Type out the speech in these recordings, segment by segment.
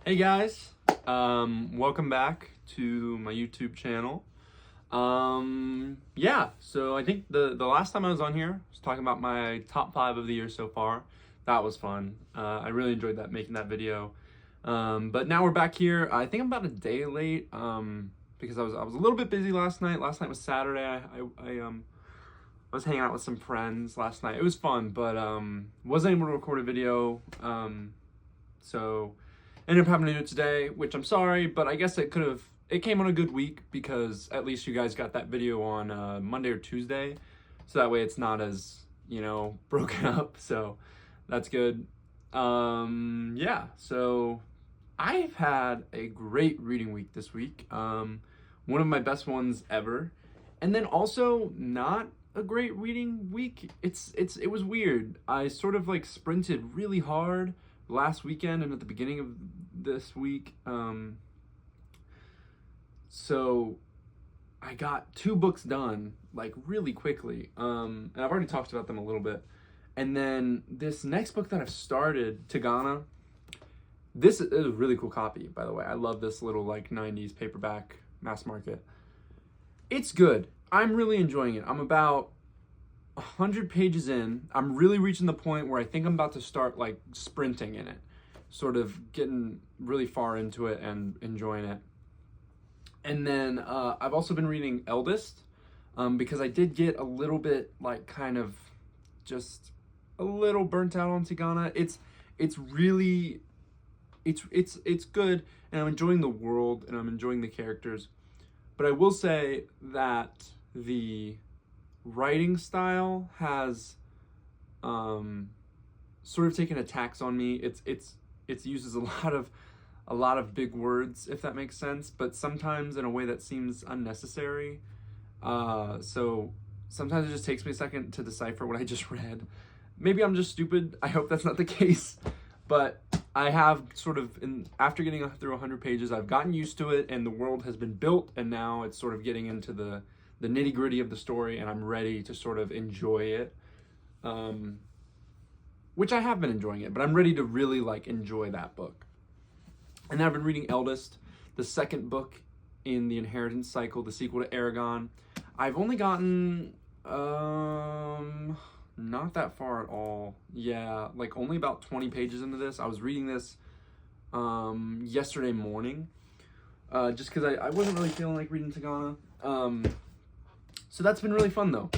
Hey guys, welcome back to my YouTube channel. Yeah, so I think the last time I was on here, I was talking about my top 5 of the year so far. That was fun. I really enjoyed making that video. But now we're back here. I think I'm about a day late, because I was a little bit busy last night. Last night was Saturday. I was hanging out with some friends last night. It was fun, but wasn't able to record a video. So ended up having to do it today, which I'm sorry, but I guess it came on a good week because at least you guys got that video on Monday or Tuesday. So that way it's not as, broken up. So that's good. Yeah, so I've had a great reading week this week. One of my best ones ever. And then also not a great reading week. It was weird. I sort of sprinted really hard last weekend and at the beginning of this week. So I got 2 books done really quickly. And I've already talked about them a little bit. And then this next book that I've started, Tigana, this is a really cool copy, by the way. I love this little 90s paperback mass market. It's good. I'm really enjoying it. I'm about 100 pages in. I'm really reaching the point where I think I'm about to start sprinting in it, sort of getting really far into it and enjoying it. And then I've also been reading Eldest, because I did get a little bit kind of just a little burnt out on Tigana. It's good, and I'm enjoying the world and I'm enjoying the characters. But I will say that the writing style has sort of taken a tax on me. It uses a lot of big words, if that makes sense, but sometimes in a way that seems unnecessary. So sometimes it just takes me a second to decipher what I just read. Maybe I'm just stupid. I hope that's not the case, but I have sort of, after getting through 100 pages, I've gotten used to it, and the world has been built, and now it's sort of getting into the nitty-gritty of the story, and I'm ready to sort of enjoy it, which I have been enjoying it, but I'm ready to really enjoy that book. And then I've been reading Eldest, the second book in the Inheritance cycle, the sequel to Aragon. I've only gotten not that far at all. Yeah, only about 20 pages into this. I was reading this yesterday morning, just because I wasn't really feeling like reading Tigana. So that's been really fun though.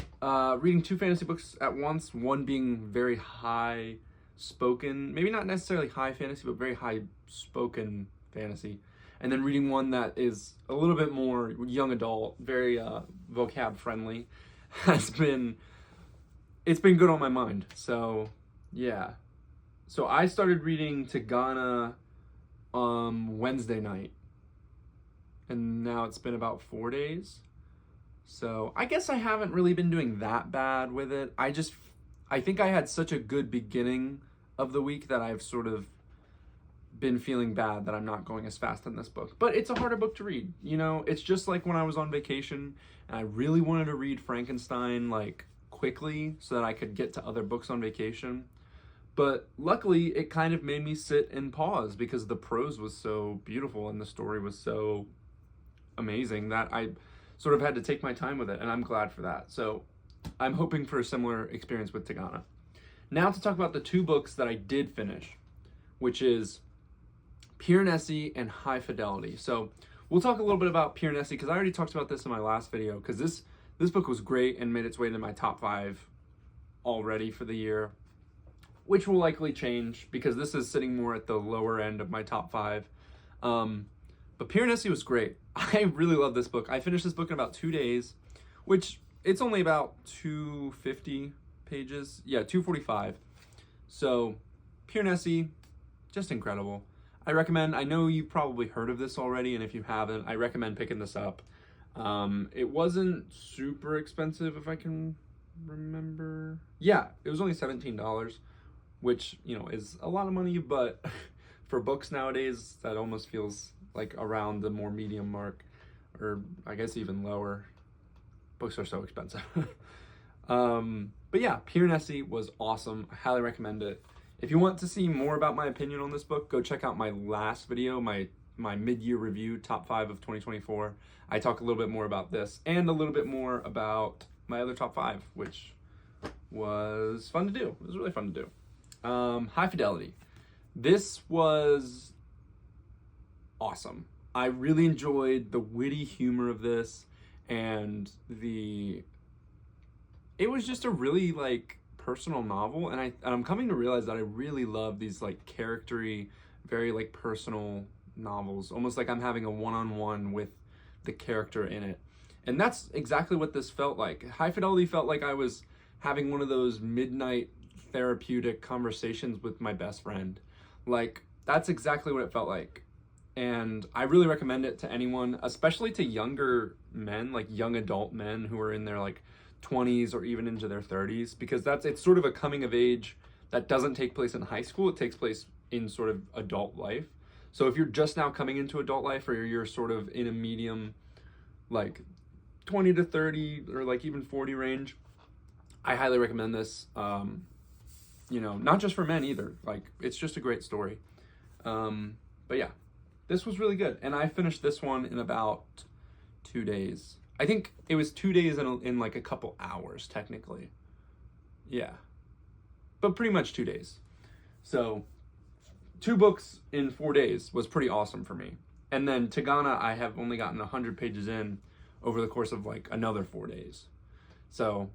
Reading 2 fantasy books at once, one being very high spoken, maybe not necessarily high fantasy, but very high spoken fantasy. And then reading one that is a little bit more young adult, very vocab friendly, it's been good on my mind. So yeah. So I started reading Tigana Wednesday night, and now it's been about 4 days. So I guess I haven't really been doing that bad with it. I think I had such a good beginning of the week that I've sort of been feeling bad that I'm not going as fast in this book. But it's a harder book to read. It's just like when I was on vacation and I really wanted to read Frankenstein quickly so that I could get to other books on vacation. But luckily it kind of made me sit and pause because the prose was so beautiful and the story was so amazing that I sort of had to take my time with it, and I'm glad for that. So I'm hoping for a similar experience with Tigana. Now to talk about the 2 books that I did finish, which is PESI and High Fidelity. So we'll talk a little bit about PESI because I already talked about this in my last video, because this book was great and made its way into my top 5 already for the year, which will likely change because this is sitting more at the lower end of my top 5. But PESI was great. I really love this book. I finished this book in about 2 days, which it's only about 250 pages. Yeah, 245. So PESI, just incredible. I recommend, I know you've probably heard of this already, and if you haven't, I recommend picking this up. It wasn't super expensive, if I can remember. Yeah, it was only $17, which, is a lot of money, but for books nowadays, that almost feels around the more medium mark, or I guess even lower. Books are so expensive. But yeah, PESI was awesome. I highly recommend it. If you want to see more about my opinion on this book, go check out my last video, my mid-year review, top 5 of 2024. I talk a little bit more about this and a little bit more about my other top 5, which was fun to do. It was really fun to do. High Fidelity. This was awesome. I really enjoyed the witty humor of this, and it was just a really like personal novel, and I'm coming to realize that I really love these like charactery, very like personal novels, almost like I'm having a one-on-one with the character in it. And that's exactly what this felt like. High Fidelity felt like I was having one of those midnight therapeutic conversations with my best friend. Like, that's exactly what it felt like. And I really recommend it to anyone, especially to younger men, like young adult men who are in their like 20s or even into their 30s, because it's sort of a coming of age that doesn't take place in high school. It takes place in sort of adult life. So if you're just now coming into adult life, or you're sort of in a medium, like 20 to 30 or like even 40 range, I highly recommend this. Not just for men either. Like, it's just a great story. But yeah, this was really good. And I finished this one in about 2 days. I think it was 2 days in like a couple hours, technically. Yeah. But pretty much 2 days. So 2 books in 4 days was pretty awesome for me. And then Tagana, I have only gotten 100 pages in over the course of like another 4 days. So,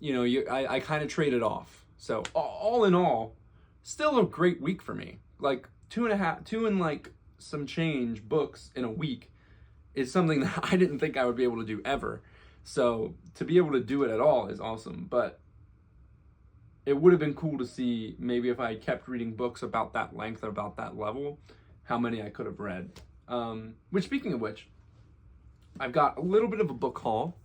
I kind of traded off. So all in all, still a great week for me. Like 2 and like some change books in a week is something that I didn't think I would be able to do ever. So to be able to do it at all is awesome. But it would have been cool to see maybe if I kept reading books about that length or about that level, how many I could have read. Speaking of which, I've got a little bit of a book haul.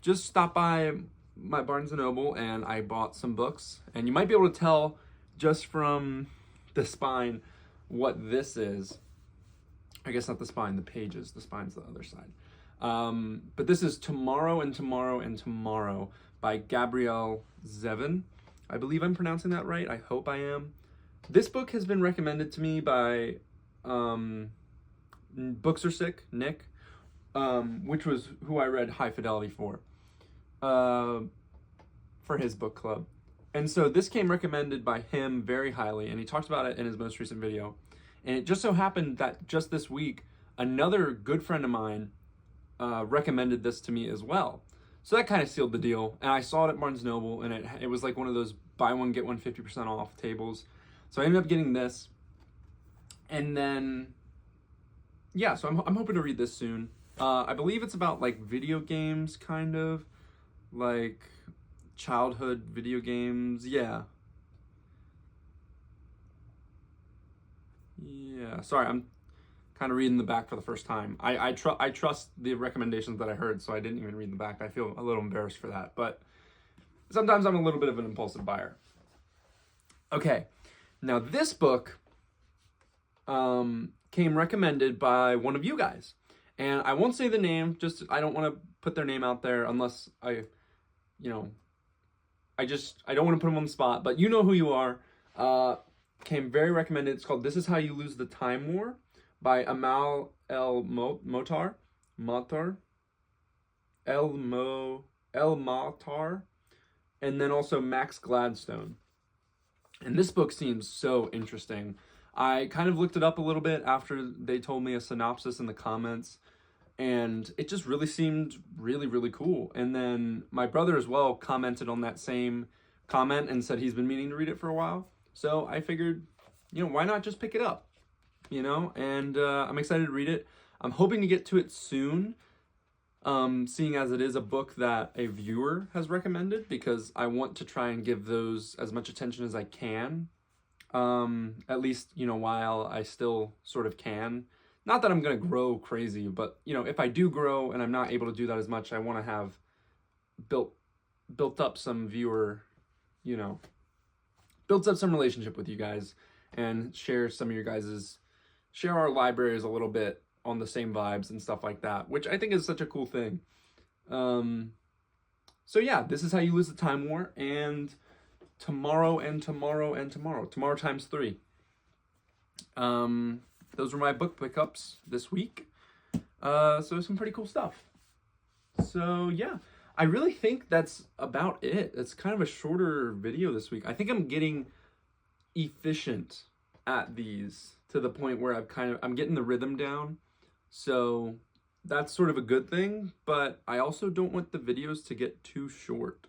Just stopped by my Barnes & Noble and I bought some books. And you might be able to tell just from the spine what this is. I guess not the spine, the pages. The spine's the other side. But this is Tomorrow and Tomorrow and Tomorrow by Gabrielle Zevin. I believe I'm pronouncing that right. I hope I am. This book has been recommended to me by Books Are Sick, Nick, which was who I read High Fidelity for his book club. And so this came recommended by him very highly, and he talked about it in his most recent video. And it just so happened that just this week, another good friend of mine recommended this to me as well. So that kind of sealed the deal. And I saw it at Barnes & Noble, and it was like one of those buy one, get one 50% off tables. So I ended up getting this. And then, yeah, so I'm hoping to read this soon. I believe it's about like video games, kind of like childhood video games. Yeah. Sorry, I'm kind of reading the back for the first time. I trust the recommendations that I heard, so I didn't even read the back. I feel a little embarrassed for that, but sometimes I'm a little bit of an impulsive buyer. Okay, now this book came recommended by one of you guys. And I won't say the name, just I don't want to put their name out there unless I don't want to put them on the spot, but you know who you are. Came very recommended. It's called This Is How You Lose the Time War by Amal El-Motar, and then also Max Gladstone. And this book seems so interesting. I kind of looked it up a little bit after they told me a synopsis in the comments, and it just really seemed really, really cool. And then my brother as well commented on that same comment and said he's been meaning to read it for a while. So I figured, why not just pick it up, and I'm excited to read it. I'm hoping to get to it soon, seeing as it is a book that a viewer has recommended, because I want to try and give those as much attention as I can, at least, while I still sort of can. Not that I'm going to grow crazy, but, if I do grow and I'm not able to do that as much, I want to have built up some viewer, built up some relationship with you guys and share our libraries a little bit on the same vibes and stuff like that, which I think is such a cool thing. So yeah, This Is How You Lose the Time War. And tomorrow and tomorrow and tomorrow. Tomorrow times 3. Those were my book pickups this week. So some pretty cool stuff. So yeah, I really think that's about it. It's kind of a shorter video this week. I think I'm getting efficient at these to the point where I'm getting the rhythm down. So that's sort of a good thing, but I also don't want the videos to get too short.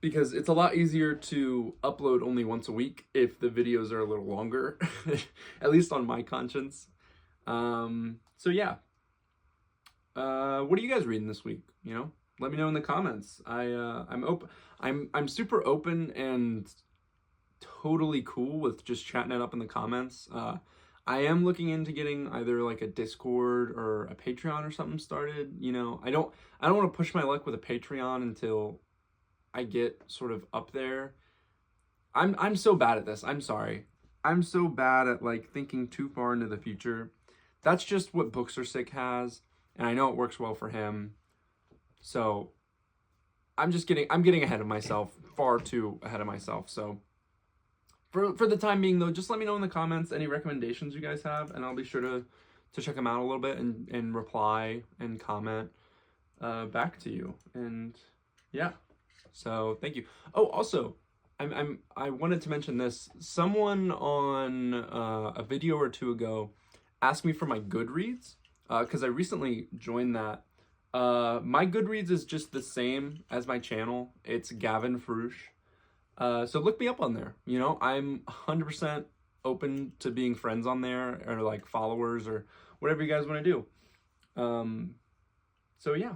Because it's a lot easier to upload only once a week if the videos are a little longer, at least on my conscience. So yeah. What are you guys reading this week? You know, let me know in the comments. I'm open. I'm super open and totally cool with just chatting it up in the comments. I am looking into getting either like a Discord or a Patreon or something started. You know, I don't want to push my luck with a Patreon until I get sort of up there. I'm so bad at this. I'm sorry. I'm so bad at like thinking too far into the future. That's just what Booksersick has, and I know it works well for him. So I'm getting ahead of myself, far too ahead of myself. So for the time being though, just let me know in the comments any recommendations you guys have, and I'll be sure to check them out a little bit and reply and comment back to you. And yeah. So thank you. Oh, also, I wanted to mention this. Someone on a video or two ago asked me for my Goodreads, because I recently joined that. My Goodreads is just the same as my channel. It's Gavin Frush. So look me up on there. You know, I'm 100% open to being friends on there, or like followers, or whatever you guys want to do. So yeah,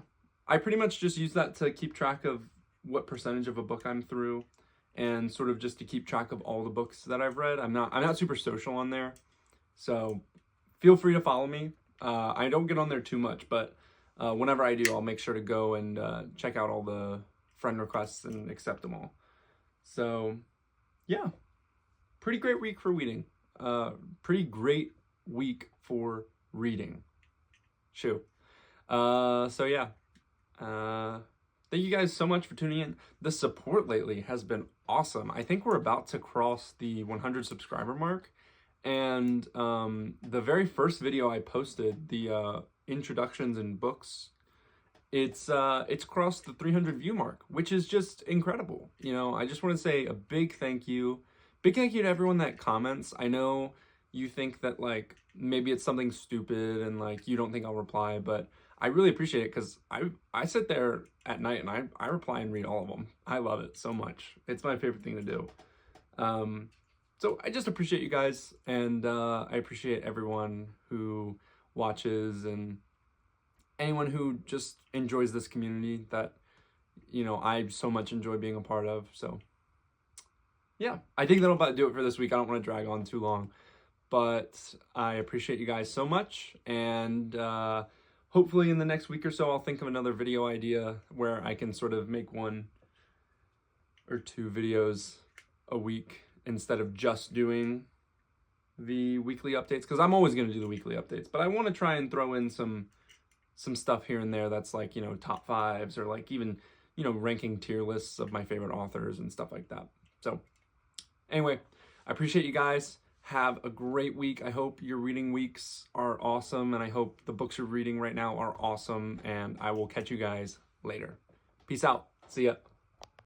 I pretty much just use that to keep track of what percentage of a book I'm through, and sort of just to keep track of all the books that I've read. I'm not super social on there, so feel free to follow me. I don't get on there too much, but whenever I do, I'll make sure to go and check out all the friend requests and accept them all. So yeah, pretty great week for reading. Pretty great week for reading. Shoo. So yeah. Thank you guys so much for tuning in. The support lately has been awesome. I think we're about to cross the 100 subscriber mark. And the very first video I posted, the introductions and books, it's crossed the 300 view mark, which is just incredible. You know, I just want to say a big thank you. Big thank you to everyone that comments. I know you think that like maybe it's something stupid and like you don't think I'll reply, but I really appreciate it, because I sit there at night and I reply and read all of them. I love it so much. It's my favorite thing to do. So I just appreciate you guys, and I appreciate everyone who watches and anyone who just enjoys this community that, you know, I so much enjoy being a part of. So yeah, I think that'll about do it for this week. I don't want to drag on too long, but I appreciate you guys so much, and hopefully in the next week or so, I'll think of another video idea where I can sort of make 1 or 2 videos a week instead of just doing the weekly updates, because I'm always going to do the weekly updates, but I want to try and throw in some stuff here and there that's like, you know, top 5s, or like even, you know, ranking tier lists of my favorite authors and stuff like that. So anyway, I appreciate you guys. Have a great week. I hope your reading weeks are awesome, and I hope the books you're reading right now are awesome, and I will catch you guys later. Peace out. See ya.